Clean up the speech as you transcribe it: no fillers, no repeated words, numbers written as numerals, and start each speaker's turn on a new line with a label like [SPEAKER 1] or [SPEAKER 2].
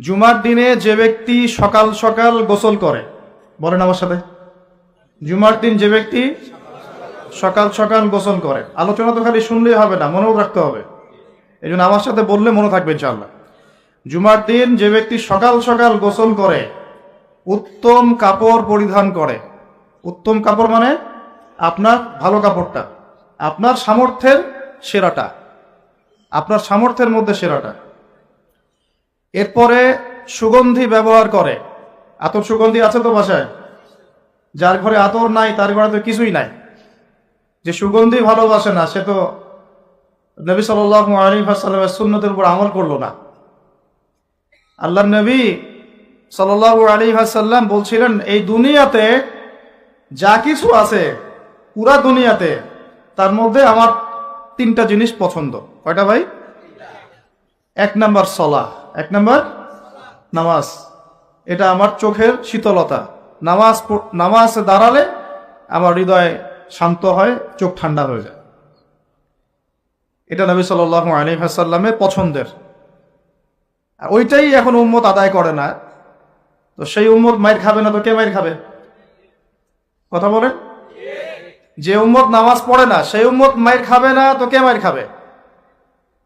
[SPEAKER 1] জুমার দিনে যে ব্যক্তি সকাল সকাল গোসল করে, বলেন আমার সাথে, জুমার দিন যে ব্যক্তি সকাল সকাল গোসল করে, আলোচনা তো খালি শুনলেই হবে না, মনেও রাখতে হবে। এই জন্য আমার সাথে বললে মনে থাকবে ইনশাআল্লাহ। জুমার দিন যে ব্যক্তি সকাল সকাল গোসল করে, উত্তম কাপড় পরিধান করে, উত্তম কাপড় মানে আপনার ভালো কাপড়টা, আপনার সামর্থ্যের সেরাটা, আপনার সামর্থ্যের মধ্যে সেরাটা। এরপরে সুগন্ধি ব্যবহার করে। আতর সুগন্ধি আছে তো বাসায়? যার ঘরে আতর নাই তার ঘরে তো কিছুই নাই। যে সুগন্ধি ভালোবাসে না সে তো নবী সাল্লাল্লাহু আলাইহি ওয়াসাল্লামের সুন্নতের উপর আমল করলো না। আল্লাহর নবী সাল্লাল্লাহু আলাইহি ওয়াসাল্লাম বলছিলেন, এই দুনিয়াতে যা কিছু আছে, পুরা দুনিয়াতে, তার মধ্যে আমার তিনটা জিনিস পছন্দ। কয়টা ভাই? এক নাম্বার সলাহ, এক নাম্বার নামাজ। এটা আমার চোখের শীতলতা। নামাজে দাঁড়ালে আমার হৃদয় শান্ত হয়, চোখ ঠান্ডা হয়ে যায়। এটা নবী সাল্লাল্লাহু আলাইহি ওয়াসাল্লামের পছন্দের। ওইটাই এখন উম্মত আদায় করে না, তো সেই উম্মত মাইর খাবে না তো কে মাইর খাবে? কথা বলেন। যে উম্মত নামাজ পড়ে না সেই উম্মত মাইর খাবে না তো কে মাইর খাবে?